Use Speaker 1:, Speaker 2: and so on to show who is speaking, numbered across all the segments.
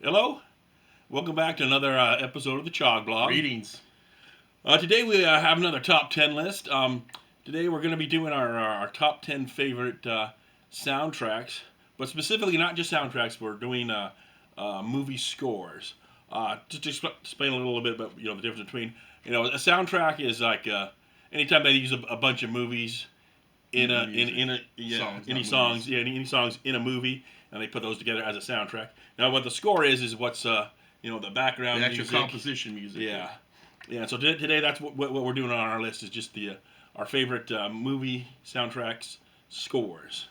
Speaker 1: Hello, welcome back to another episode of the Chog Blog.
Speaker 2: Greetings.
Speaker 1: Today we have another top 10 list. Today we're going to be doing our top 10 favorite soundtracks, but specifically not just soundtracks. We're doing movie scores. Just to explain a little bit about the difference between a soundtrack is like anytime they use a bunch of movies in any songs in a movie, and they put those together as a soundtrack. Now, what the score is what's the background
Speaker 2: The actual
Speaker 1: music,
Speaker 2: composition music.
Speaker 1: Yeah. So today that's what we're doing on our list is just our favorite movie soundtracks scores.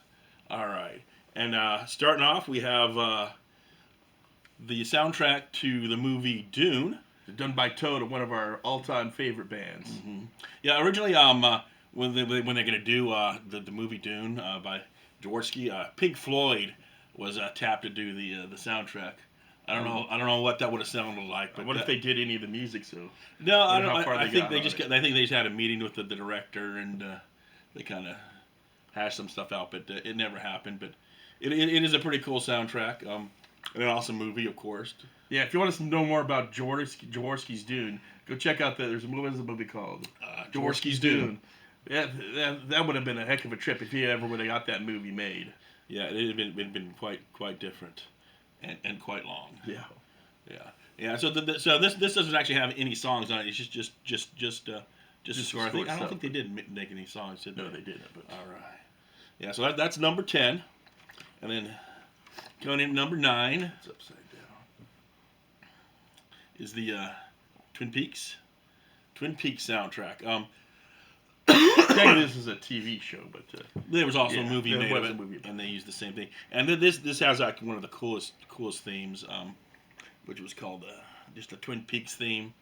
Speaker 1: All right, and starting off we have the soundtrack to the movie Dune,
Speaker 2: Done by Toad, one of our all-time favorite bands.
Speaker 1: Mm-hmm. Yeah, originally when they're gonna do the movie Dune by Jaworski, Pink Floyd was tapped to do the soundtrack. I don't know what that would have sounded like. But
Speaker 2: what if they did any of the music? So
Speaker 1: no, I don't.
Speaker 2: I
Speaker 1: think they just had a meeting with the director and they kind of hashed some stuff out, but it never happened. But it is a pretty cool soundtrack. An awesome movie, of course.
Speaker 2: Yeah, if you want us to know more about Jaworski's Dune, go check out there's a movie called
Speaker 1: Jaworski's Dune.
Speaker 2: Yeah, that would have been a heck of a trip if he ever would have got that movie made.
Speaker 1: Yeah, it had been quite different, and quite long. Yeah. So this doesn't actually have any songs on it. It's just a score. I don't think they did make any songs, did they?
Speaker 2: No, they didn't. But
Speaker 1: all right. Yeah. So that's number 10, and then going in number 9.
Speaker 2: It's upside down.
Speaker 1: Is the Twin Peaks soundtrack.
Speaker 2: Technically, this is a TV show, but
Speaker 1: there was also a movie made of
Speaker 2: a
Speaker 1: it,
Speaker 2: movie
Speaker 1: and they used the same thing. And this has like one of the coolest themes, which was called just the Twin Peaks theme.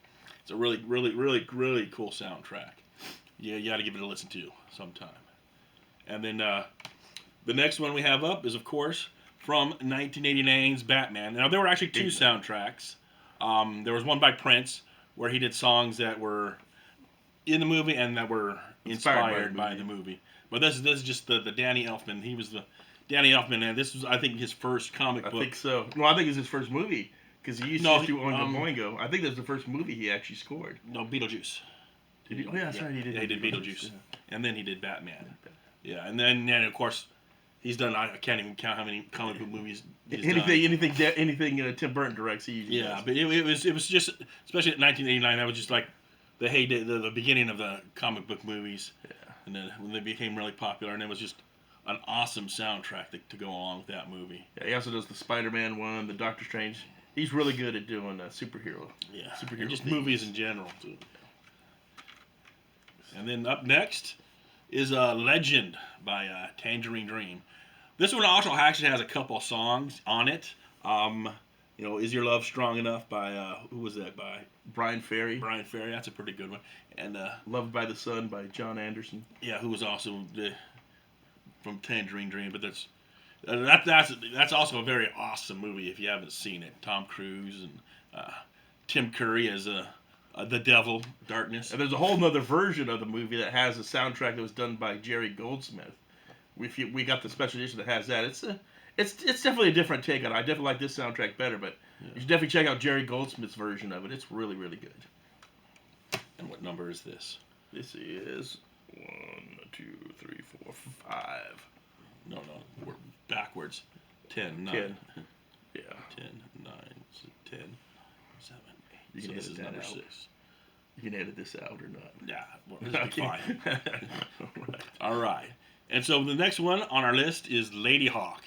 Speaker 1: It's a really cool soundtrack. Yeah, you got to give it a listen to sometime. And then the next one we have up is, of course, from 1989's Batman. Now there were actually two soundtracks. There was one by Prince where he did songs that were in the movie and that were inspired by the movie. But this is just the Danny Elfman. He was the Danny Elfman, and this was, I think, his first comic book.
Speaker 2: I think so. No, I think it's his first movie because he used to do Oingo Boingo. I think that's the first movie he actually scored.
Speaker 1: No, Beetlejuice.
Speaker 2: Did he? Oh yeah, that's right. He did.
Speaker 1: Yeah, he did Beetlejuice, and then he did Batman. Yeah, and then of course he's done. I can't even count how many comic book movies he's done.
Speaker 2: Anything Tim Burton directs, he usually does.
Speaker 1: But it was just, especially in 1989, that was just like the heyday, the beginning of the comic book movies.
Speaker 2: Yeah.
Speaker 1: And then when they became really popular, and it was just an awesome soundtrack to go along with that movie.
Speaker 2: Yeah, he also does the Spider-Man one, the Doctor Strange. He's really good at doing superhero.
Speaker 1: Yeah,
Speaker 2: superhero
Speaker 1: and just
Speaker 2: themes.
Speaker 1: movies in general too. And then up next is Legend by Tangerine Dream. This one also actually has a couple of songs on it. Is Your Love Strong Enough by who was that by?
Speaker 2: Brian Ferry.
Speaker 1: That's a pretty good one. And
Speaker 2: Loved by the Sun by John Anderson.
Speaker 1: Yeah, who was also from Tangerine Dream. But that's also a very awesome movie if you haven't seen it. Tom Cruise and Tim Curry as the Devil, Darkness.
Speaker 2: And there's a whole nother version of the movie that has a soundtrack that was done by Jerry Goldsmith. We got the special edition that has that. It's definitely a different take on it. I definitely like this soundtrack better, but you should definitely check out Jerry Goldsmith's version of it. It's really, really good.
Speaker 1: And what number is this?
Speaker 2: This is 1, 2, 3, 4, 5.
Speaker 1: No, we're backwards. 10, 9.
Speaker 2: 10. Yeah.
Speaker 1: 10, 9, 10, 7, 8.
Speaker 2: You can
Speaker 1: this
Speaker 2: edit
Speaker 1: is
Speaker 2: that
Speaker 1: number
Speaker 2: out.
Speaker 1: 6.
Speaker 2: You can edit this out or not.
Speaker 1: Yeah, well, this will be fine.
Speaker 2: Right.
Speaker 1: All right. And so the next one on our list is Lady Hawk.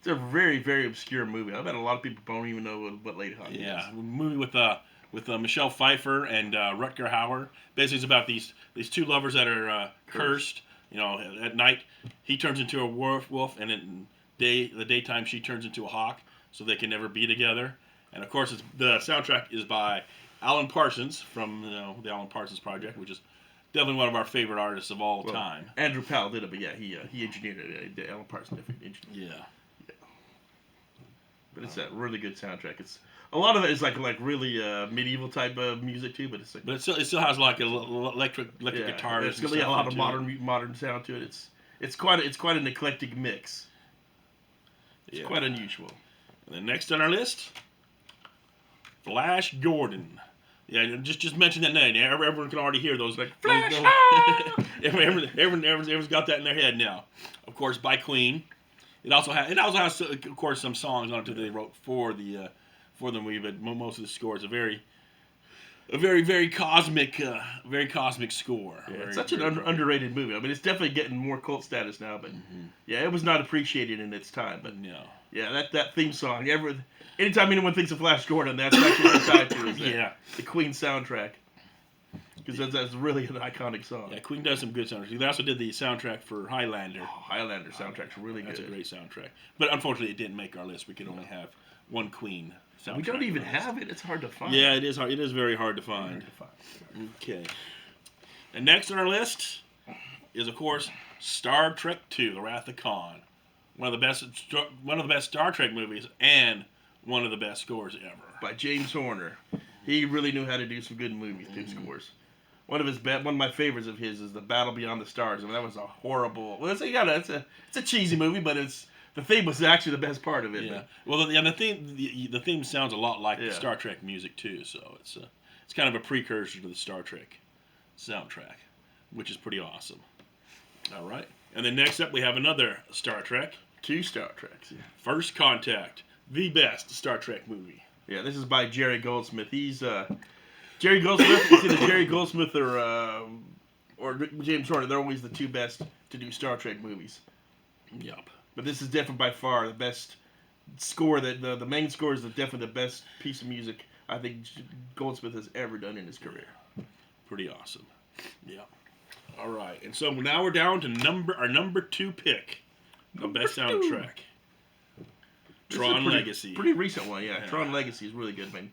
Speaker 2: It's a very, very obscure movie. I bet a lot of people don't even know what Lady Hawk is.
Speaker 1: Yeah, a movie with Michelle Pfeiffer and Rutger Hauer. Basically, it's about these two lovers that are cursed. At night he turns into a werewolf, and in the daytime she turns into a hawk, so they can never be together. And of course, the soundtrack is by Alan Parsons from the Alan Parsons Project, which is definitely one of our favorite artists of all time.
Speaker 2: Andrew Powell did it, but yeah, he engineered it. Alan Parsons definitely engineered it.
Speaker 1: Yeah.
Speaker 2: But it's a really good soundtrack. It's a lot of it is like really medieval type of music too, but it's like.
Speaker 1: But it still has like electric guitars.
Speaker 2: It's got a lot of modern sound to it. It's quite an eclectic mix. It's quite unusual.
Speaker 1: And then next on our list, Flash Gordon. Yeah, just mention that name. Everyone can already hear those.
Speaker 2: Like Flash.
Speaker 1: Everyone's got that in their head now. Of course, by Queen. It also has of course some songs on it that they wrote for the movie, but most of the score is a very cosmic score.
Speaker 2: Yeah, it's such an underrated movie. I mean, it's definitely getting more cult status now, but yeah, it was not appreciated in its time. But
Speaker 1: no.
Speaker 2: Yeah, that theme song. Anytime anyone thinks of Flash Gordon, that's actually what they're tied to. Is the Queen soundtrack. Because that's really an iconic song.
Speaker 1: Yeah, Queen does some good soundtracks. They also did the soundtrack for Highlander.
Speaker 2: Oh, Highlander soundtrack's really good.
Speaker 1: That's a great soundtrack. But unfortunately, it didn't make our list. We could only have one Queen soundtrack.
Speaker 2: We don't even have it. It's hard to find.
Speaker 1: Yeah, it is hard. It is very hard to find. Okay. And next on our list is, of course, Star Trek II: The Wrath of Khan. One of the best Star Trek movies, and one of the best scores ever.
Speaker 2: By James Horner. He really knew how to do some good movie theme scores. One of my favorites of his is The Battle Beyond the Stars. I mean, that was a horrible. Well, it's a cheesy movie, but the theme was actually the best part of it.
Speaker 1: Yeah. Well, the theme sounds a lot like the Star Trek music too. So it's kind of a precursor to the Star Trek soundtrack, which is pretty awesome. All right. And then next up we have another Star Trek.
Speaker 2: 2 Star Treks. Yeah.
Speaker 1: First Contact, the best Star Trek movie.
Speaker 2: Yeah, this is by Jerry Goldsmith. He's Jerry Goldsmith. It's either Jerry Goldsmith or James Horner. They're always the 2 best to do Star Trek movies.
Speaker 1: Yep.
Speaker 2: But this is definitely by far the best score. That the main score is definitely the best piece of music I think Goldsmith has ever done in his career.
Speaker 1: Pretty awesome. Yeah. All right, and so now we're down to our number 2 pick of best soundtrack. Tron Legacy.
Speaker 2: Pretty recent one, yeah. Tron Legacy is really good, man.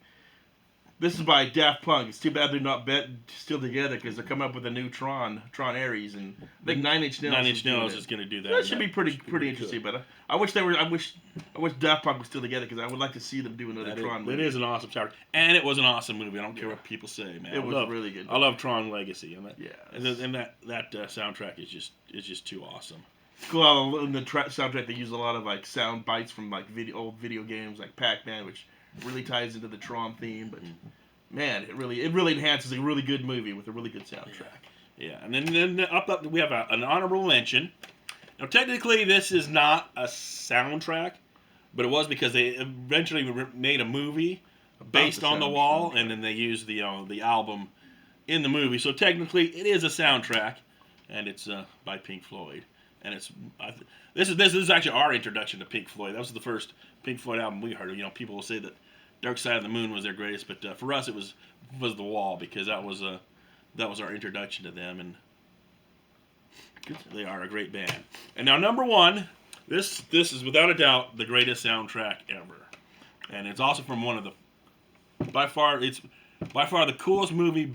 Speaker 2: This is by Daft Punk. It's too bad they're not still together because they're coming up with a new Tron Ares, and I think Nine Inch Nails
Speaker 1: is going to do that.
Speaker 2: That should be pretty interesting. But I wish Daft Punk was still together because I would like to see them do another Tron movie.
Speaker 1: It is an awesome soundtrack, and it was an awesome movie. I don't care what people say, man.
Speaker 2: It was really good.
Speaker 1: I love Tron Legacy, and that
Speaker 2: that
Speaker 1: soundtrack is just too awesome.
Speaker 2: Cool. In the soundtrack, they use a lot of like sound bites from like old video games like Pac-Man, which really ties into the Tron theme. But man, it really enhances a really good movie with a really good soundtrack.
Speaker 1: Yeah, and then up we have an honorable mention. Now, technically, this is not a soundtrack, but it was because they eventually made a movie based on The Wall, and then they used the album in the movie. So technically, it is a soundtrack, and it's by Pink Floyd. And this is actually our introduction to Pink Floyd. That was the first Pink Floyd album we heard. You know, people will say that Dark Side of the Moon was their greatest, but for us it was The Wall, because that was our introduction to them, and they are a great band. And now number 1, this is without a doubt the greatest soundtrack ever, and it's also from one of the by far the coolest movie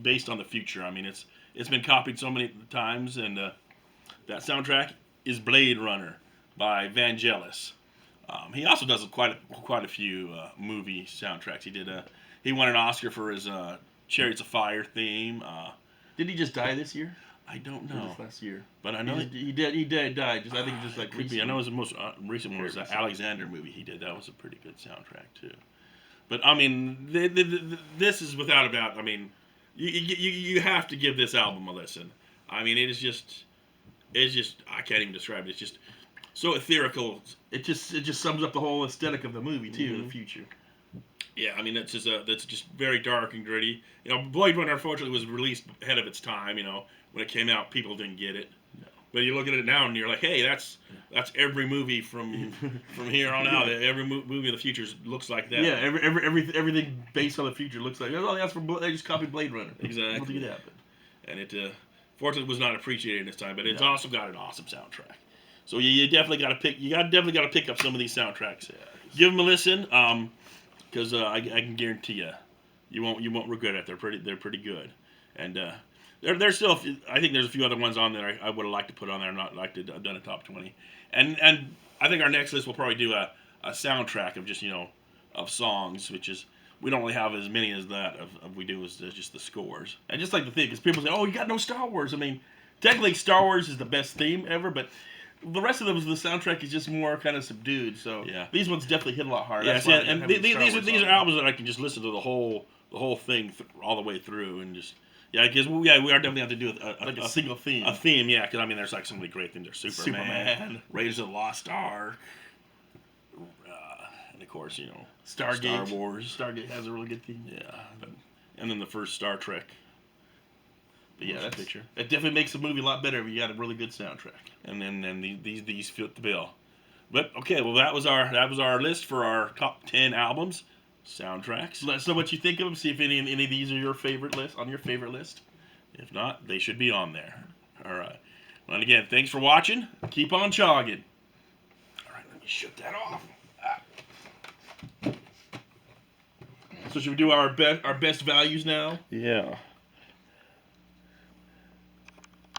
Speaker 1: based on the future. I mean, it's been copied so many times, and that soundtrack is Blade Runner by Vangelis. He also does quite a few movie soundtracks. He won an Oscar for his Chariots of Fire theme.
Speaker 2: Did he just die this year?
Speaker 1: I don't know.
Speaker 2: This last year,
Speaker 1: but I know
Speaker 2: he died. I think just like
Speaker 1: could be. I know his most recent one was the Alexander movie he did. That was a pretty good soundtrack too. But I mean, this is without a doubt. I mean, you have to give this album a listen. I mean, it's just I can't even describe it. It's just so ethereal.
Speaker 2: It just sums up the whole aesthetic of the movie too, in the future.
Speaker 1: Yeah, I mean that's just very dark and gritty. You know, Blade Runner unfortunately was released ahead of its time. You know, when it came out, people didn't get it. No. But you look at it now and you're like, hey, that's every movie from here on out. Every movie in the future looks like that.
Speaker 2: Yeah, everything based on the future looks like. Oh, that's from they just copied Blade Runner.
Speaker 1: Exactly.
Speaker 2: We'll do that.
Speaker 1: And it fortunately was not appreciated in its time, but it's also got an awesome soundtrack. So you definitely got to pick. You definitely got to pick up some of these soundtracks. Yeah. Give them a listen, because I can guarantee you won't regret it. They're pretty good, and there's still I think there's a few other ones on there I would have liked to put on there. Not like to have done a top 20, and I think our next list will probably do a soundtrack of just of songs, which is. We don't really have as many as that we do as just the scores. And just like the thing, because people say, oh, you got no Star Wars. I mean, technically Star Wars is the best theme ever, but
Speaker 2: The rest of them, the soundtrack is just more kind of subdued. So
Speaker 1: Yeah.
Speaker 2: these ones definitely hit a lot harder.
Speaker 1: Yeah,
Speaker 2: That's
Speaker 1: see,
Speaker 2: why I
Speaker 1: and
Speaker 2: have
Speaker 1: these
Speaker 2: the Star
Speaker 1: are
Speaker 2: Wars
Speaker 1: these
Speaker 2: on
Speaker 1: are
Speaker 2: there.
Speaker 1: albums that I can just listen to the whole thing all the way through and just because we are definitely have to do
Speaker 2: Like a single theme.
Speaker 1: A theme, yeah. Because I mean, there's like so many great things. There's
Speaker 2: Superman.
Speaker 1: Raiders of the Lost Ark, and of course
Speaker 2: Stargate.
Speaker 1: Star Wars.
Speaker 2: Stargate has a really good theme.
Speaker 1: Yeah, and then the first Star Trek.
Speaker 2: But yeah,
Speaker 1: Motion picture.
Speaker 2: It definitely makes the movie a lot better if you got a really good soundtrack.
Speaker 1: And then these fit the bill. But okay, well that was our list for our top 10 albums, soundtracks.
Speaker 2: Let us know what you think of them. See if any of these are your favorite list on your favorite list.
Speaker 1: If not, they should be on there. All right. Well, and again, thanks for watching.
Speaker 2: Keep on chogging.
Speaker 1: All right, let me shut that off.
Speaker 2: So should we do our best values now?
Speaker 1: Yeah.